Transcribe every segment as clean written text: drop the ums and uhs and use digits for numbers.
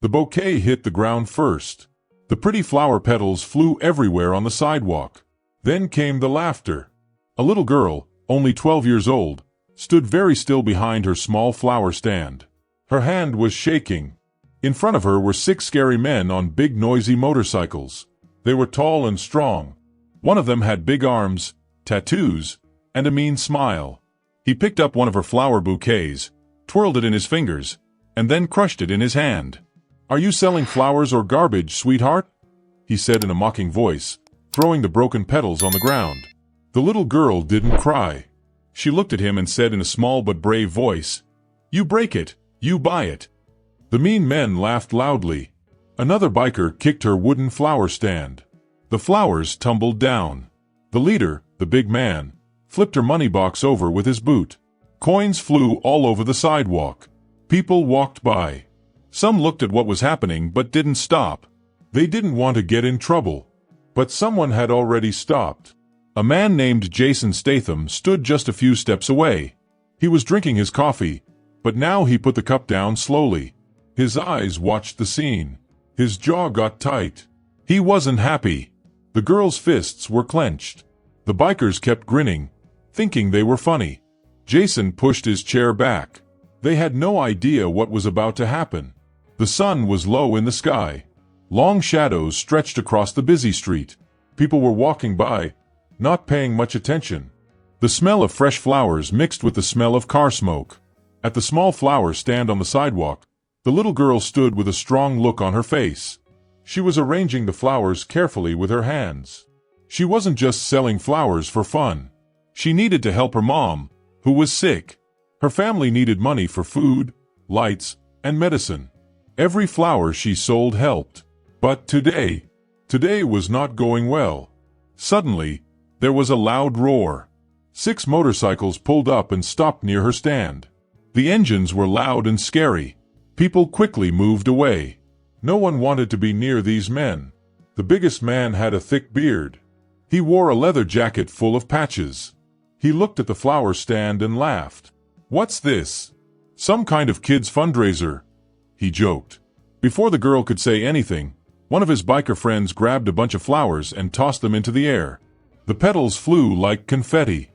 The bouquet hit the ground first. The pretty flower petals flew everywhere on the sidewalk. Then came the laughter. A little girl, only 12 years old, stood very still behind her small flower stand. Her hand was shaking. In front of her were 6 scary men on big noisy motorcycles. They were tall and strong. One of them had big arms, tattoos, and a mean smile. He picked up one of her flower bouquets, twirled it in his fingers, and then crushed it in his hand. "Are you selling flowers or garbage, sweetheart?" he said in a mocking voice, throwing the broken petals on the ground. The little girl didn't cry. She looked at him and said in a small but brave voice, "You break it, you buy it." The mean men laughed loudly. Another biker kicked her wooden flower stand. The flowers tumbled down. The leader, the big man, flipped her money box over with his boot. Coins flew all over the sidewalk. People walked by. Some looked at what was happening but didn't stop. They didn't want to get in trouble. But someone had already stopped. A man named Jason Statham stood just a few steps away. He was drinking his coffee, but now he put the cup down slowly. His eyes watched the scene. His jaw got tight. He wasn't happy. The girl's fists were clenched. The bikers kept grinning, thinking they were funny. Jason pushed his chair back. They had no idea what was about to happen. The sun was low in the sky. Long shadows stretched across the busy street. People were walking by, not paying much attention. The smell of fresh flowers mixed with the smell of car smoke. At the small flower stand on the sidewalk, the little girl stood with a strong look on her face. She was arranging the flowers carefully with her hands. She wasn't just selling flowers for fun. She needed to help her mom, who was sick. Her family needed money for food, lights, and medicine. Every flower she sold helped. But today was not going well. Suddenly, there was a loud roar. 6 motorcycles pulled up and stopped near her stand. The engines were loud and scary. People quickly moved away. No one wanted to be near these men. The biggest man had a thick beard. He wore a leather jacket full of patches. He looked at the flower stand and laughed. "What's this? Some kind of kids' fundraiser?" he joked. Before the girl could say anything, one of his biker friends grabbed a bunch of flowers and tossed them into the air. The petals flew like confetti.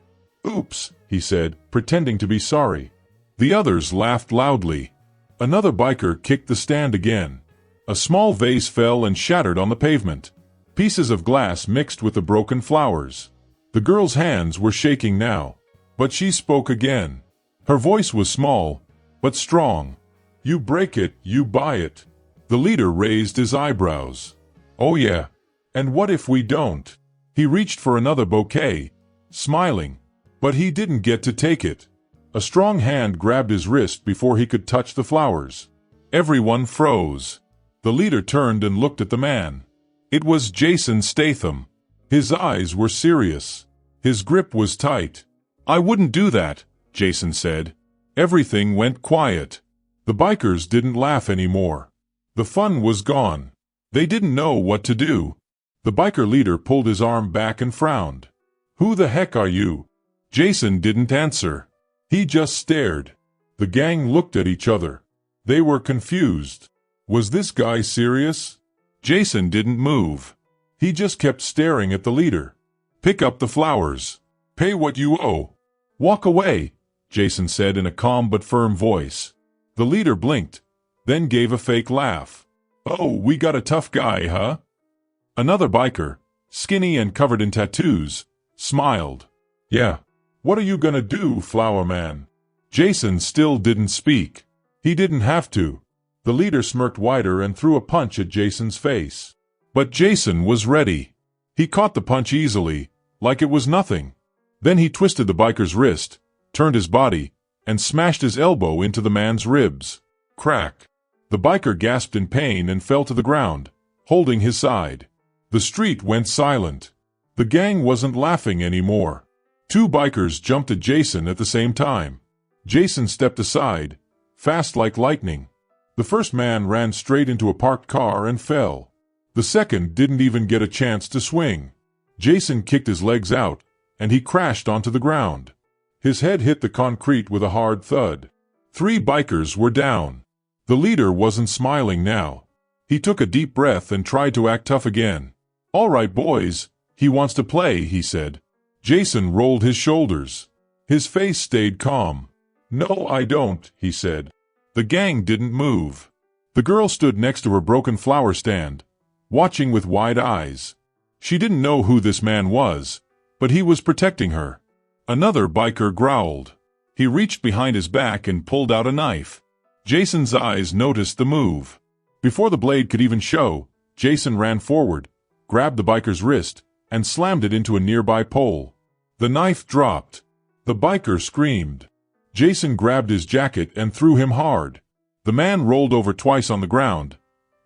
"Oops," he said, pretending to be sorry. The others laughed loudly. Another biker kicked the stand again. A small vase fell and shattered on the pavement. Pieces of glass mixed with the broken flowers. The girl's hands were shaking now, but she spoke again. Her voice was small, but strong. "You break it, you buy it." The leader raised his eyebrows. "Oh yeah, and what if we don't?" He reached for another bouquet, smiling, but he didn't get to take it. A strong hand grabbed his wrist before he could touch the flowers. Everyone froze. The leader turned and looked at the man. It was Jason Statham. His eyes were serious. His grip was tight. "I wouldn't do that," Jason said. Everything went quiet. The bikers didn't laugh anymore. The fun was gone. They didn't know what to do. The biker leader pulled his arm back and frowned. "Who the heck are you?" Jason didn't answer. He just stared. The gang looked at each other. They were confused. Was this guy serious? Jason didn't move. He just kept staring at the leader. "Pick up the flowers. Pay what you owe. Walk away," Jason said in a calm but firm voice. The leader blinked, then gave a fake laugh. "Oh, we got a tough guy, huh?" Another biker, skinny and covered in tattoos, smiled. "Yeah. What are you gonna do, Flower Man?" Jason still didn't speak. He didn't have to. The leader smirked wider and threw a punch at Jason's face. But Jason was ready. He caught the punch easily, like it was nothing. Then he twisted the biker's wrist, turned his body, and smashed his elbow into the man's ribs. Crack! The biker gasped in pain and fell to the ground, holding his side. The street went silent. The gang wasn't laughing anymore. 2 bikers jumped at Jason at the same time. Jason stepped aside, fast like lightning. The first man ran straight into a parked car and fell. The second didn't even get a chance to swing. Jason kicked his legs out, and he crashed onto the ground. His head hit the concrete with a hard thud. 3 bikers were down. The leader wasn't smiling now. He took a deep breath and tried to act tough again. "All right, boys, he wants to play," he said. Jason rolled his shoulders. His face stayed calm. "No, I don't," he said. The gang didn't move. The girl stood next to her broken flower stand, watching with wide eyes. She didn't know who this man was, but he was protecting her. Another biker growled. He reached behind his back and pulled out a knife. Jason's eyes noticed the move. Before the blade could even show, Jason ran forward, grabbed the biker's wrist, and slammed it into a nearby pole. The knife dropped. The biker screamed. Jason grabbed his jacket and threw him hard. The man rolled over twice on the ground,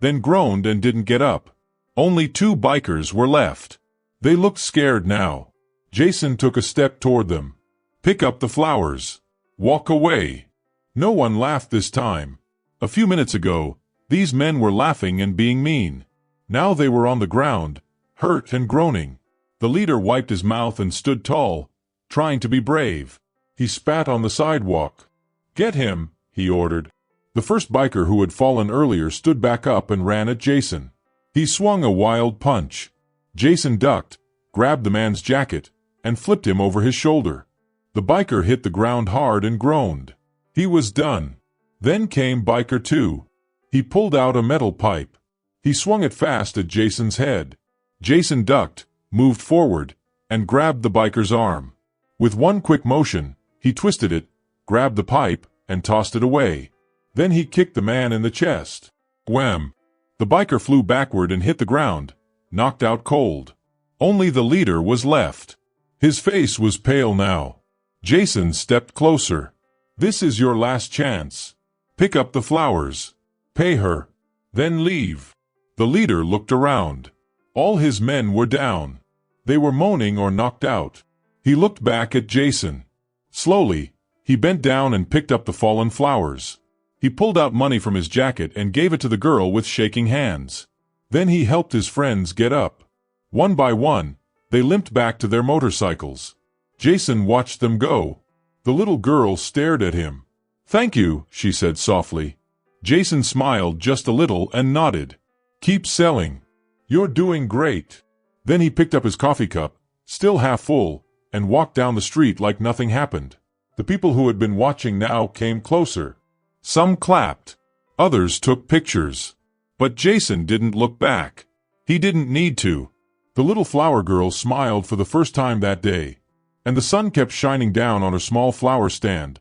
then groaned and didn't get up. Only 2 bikers were left. They looked scared now. Jason took a step toward them. "Pick up the flowers. Walk away." No one laughed this time. A few minutes ago, these men were laughing and being mean. Now they were on the ground, hurt and groaning. The leader wiped his mouth and stood tall, trying to be brave. He spat on the sidewalk. "Get him," he ordered. The first biker who had fallen earlier stood back up and ran at Jason. He swung a wild punch. Jason ducked, grabbed the man's jacket, and flipped him over his shoulder. The biker hit the ground hard and groaned. He was done. Then came biker 2. He pulled out a metal pipe. He swung it fast at Jason's head. Jason ducked, moved forward, and grabbed the biker's arm. With one quick motion, he twisted it, grabbed the pipe, and tossed it away. Then he kicked the man in the chest. Wham! The biker flew backward and hit the ground, knocked out cold. Only the leader was left. His face was pale now. Jason stepped closer. "This is your last chance. Pick up the flowers. Pay her. Then leave." The leader looked around. All his men were down. They were moaning or knocked out. He looked back at Jason. Slowly, he bent down and picked up the fallen flowers. He pulled out money from his jacket and gave it to the girl with shaking hands. Then he helped his friends get up. One by one, they limped back to their motorcycles. Jason watched them go. The little girl stared at him. "Thank you," she said softly. Jason smiled just a little and nodded. "Keep selling. You're doing great." Then he picked up his coffee cup, still half full, and walked down the street like nothing happened. The people who had been watching now came closer. Some clapped. Others took pictures. But Jason didn't look back. He didn't need to. The little flower girl smiled for the first time that day, and the sun kept shining down on her small flower stand,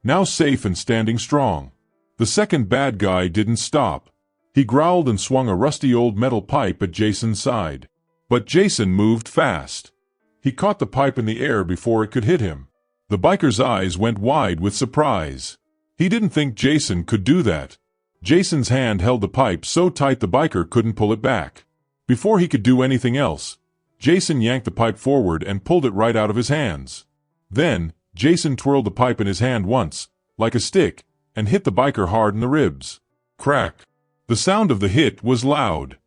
now safe and standing strong. The second bad guy didn't stop. He growled and swung a rusty old metal pipe at Jason's side. But Jason moved fast. He caught the pipe in the air before it could hit him. The biker's eyes went wide with surprise. He didn't think Jason could do that. Jason's hand held the pipe so tight the biker couldn't pull it back. Before he could do anything else, Jason yanked the pipe forward and pulled it right out of his hands. Then, Jason twirled the pipe in his hand once, like a stick, and hit the biker hard in the ribs. Crack! The sound of the hit was loud.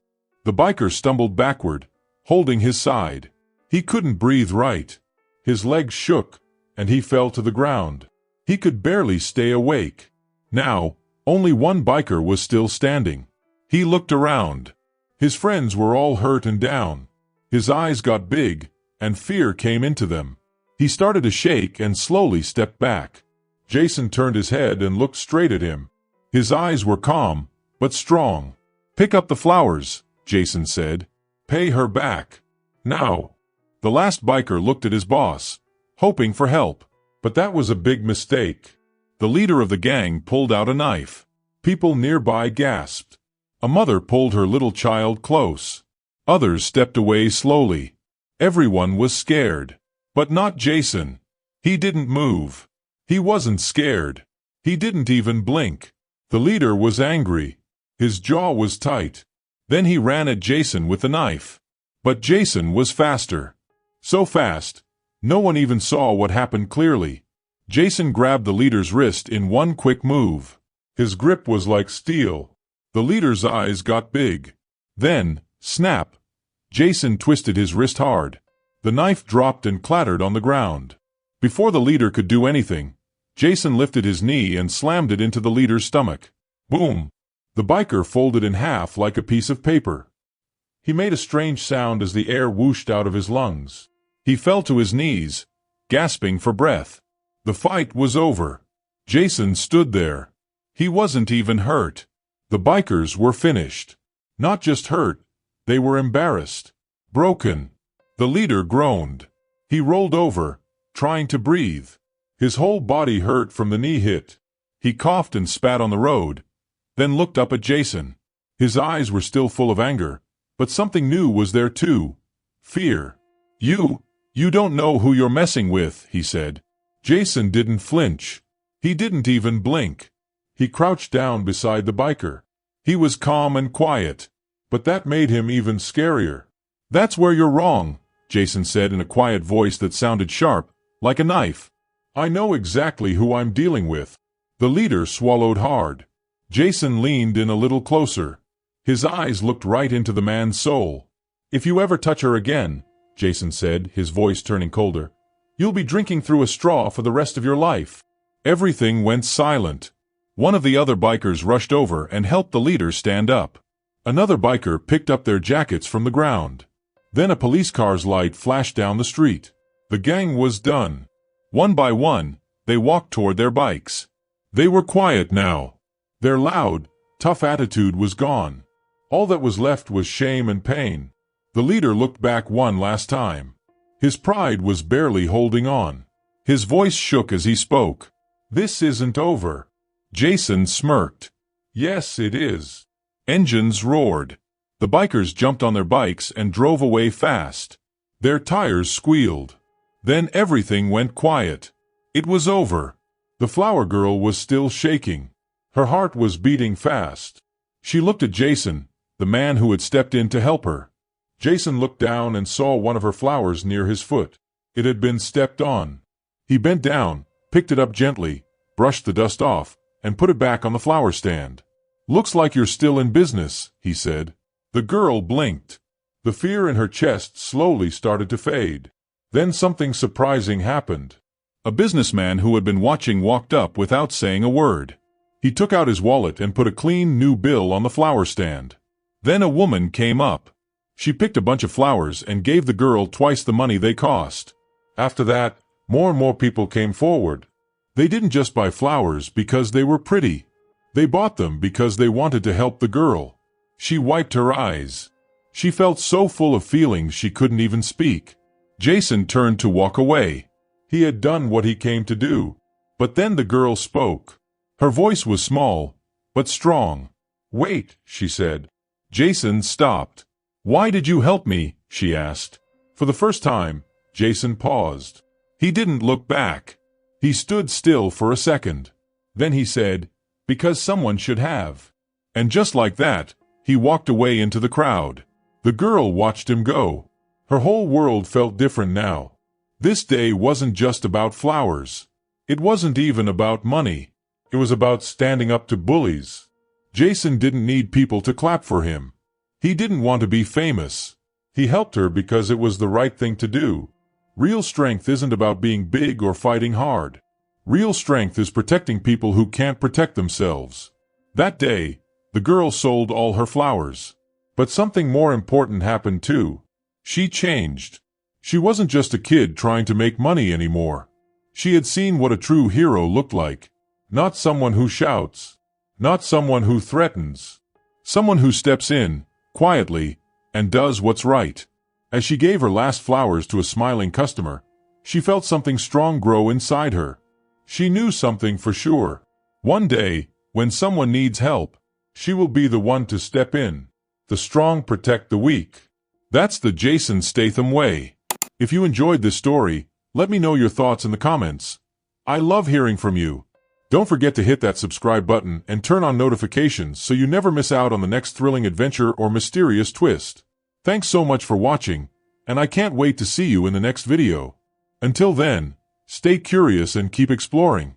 The biker stumbled backward, holding his side. He couldn't breathe right. His legs shook, and he fell to the ground. He could barely stay awake. Now, only one biker was still standing. He looked around. His friends were all hurt and down. His eyes got big, and fear came into them. He started to shake and slowly stepped back. Jason turned his head and looked straight at him. His eyes were calm, but strong. "Pick up the flowers," Jason said. "Pay her back. Now." The last biker looked at his boss, hoping for help. But that was a big mistake. The leader of the gang pulled out a knife. People nearby gasped. A mother pulled her little child close. Others stepped away slowly. Everyone was scared. But not Jason. He didn't move. He wasn't scared. He didn't even blink. The leader was angry. His jaw was tight. Then he ran at Jason with the knife. But Jason was faster. So fast, no one even saw what happened clearly. Jason grabbed the leader's wrist in one quick move. His grip was like steel. The leader's eyes got big. Then, snap! Jason twisted his wrist hard. The knife dropped and clattered on the ground. Before the leader could do anything, Jason lifted his knee and slammed it into the leader's stomach. Boom! The biker folded in half like a piece of paper. He made a strange sound as the air whooshed out of his lungs. He fell to his knees, gasping for breath. The fight was over. Jason stood there. He wasn't even hurt. The bikers were finished. Not just hurt, they were embarrassed. Broken. The leader groaned. He rolled over, trying to breathe. His whole body hurt from the knee hit. He coughed and spat on the road, then looked up at Jason. His eyes were still full of anger, but something new was there too. Fear. You don't know who you're messing with, he said. Jason didn't flinch. He didn't even blink. He crouched down beside the biker. He was calm and quiet, but that made him even scarier. That's where you're wrong, Jason said in a quiet voice that sounded sharp, like a knife. I know exactly who I'm dealing with. The leader swallowed hard. Jason leaned in a little closer. His eyes looked right into the man's soul. If you ever touch her again, Jason said, his voice turning colder, you'll be drinking through a straw for the rest of your life. Everything went silent. One of the other bikers rushed over and helped the leader stand up. Another biker picked up their jackets from the ground. Then a police car's light flashed down the street. The gang was done. One by one, they walked toward their bikes. They were quiet now. Their loud, tough attitude was gone. All that was left was shame and pain. The leader looked back one last time. His pride was barely holding on. His voice shook as he spoke. This isn't over. Jason smirked. Yes, it is. Engines roared. The bikers jumped on their bikes and drove away fast. Their tires squealed. Then everything went quiet. It was over. The flower girl was still shaking. Her heart was beating fast. She looked at Jason, the man who had stepped in to help her. Jason looked down and saw one of her flowers near his foot. It had been stepped on. He bent down, picked it up gently, brushed the dust off, and put it back on the flower stand. Looks like you're still in business, he said. The girl blinked. The fear in her chest slowly started to fade. Then something surprising happened. A businessman who had been watching walked up without saying a word. He took out his wallet and put a clean new bill on the flower stand. Then a woman came up. She picked a bunch of flowers and gave the girl twice the money they cost. After that, more and more people came forward. They didn't just buy flowers because they were pretty. They bought them because they wanted to help the girl. She wiped her eyes. She felt so full of feelings she couldn't even speak. Jason turned to walk away. He had done what he came to do. But then the girl spoke. Her voice was small, but strong. Wait, she said. Jason stopped. Why did you help me? She asked. For the first time, Jason paused. He didn't look back. He stood still for a second. Then he said, because someone should have. And just like that, he walked away into the crowd. The girl watched him go. Her whole world felt different now. This day wasn't just about flowers. It wasn't even about money. It was about standing up to bullies. Jason didn't need people to clap for him. He didn't want to be famous. He helped her because it was the right thing to do. Real strength isn't about being big or fighting hard. Real strength is protecting people who can't protect themselves. That day, the girl sold all her flowers. But something more important happened too. She changed. She wasn't just a kid trying to make money anymore. She had seen what a true hero looked like. Not someone who shouts. Not someone who threatens. Someone who steps in, quietly, and does what's right. As she gave her last flowers to a smiling customer, she felt something strong grow inside her. She knew something for sure. One day, when someone needs help, she will be the one to step in. The strong protect the weak. That's the Jason Statham way. If you enjoyed this story, let me know your thoughts in the comments. I love hearing from you. Don't forget to hit that subscribe button and turn on notifications so you never miss out on the next thrilling adventure or mysterious twist. Thanks so much for watching, and I can't wait to see you in the next video. Until then, stay curious and keep exploring.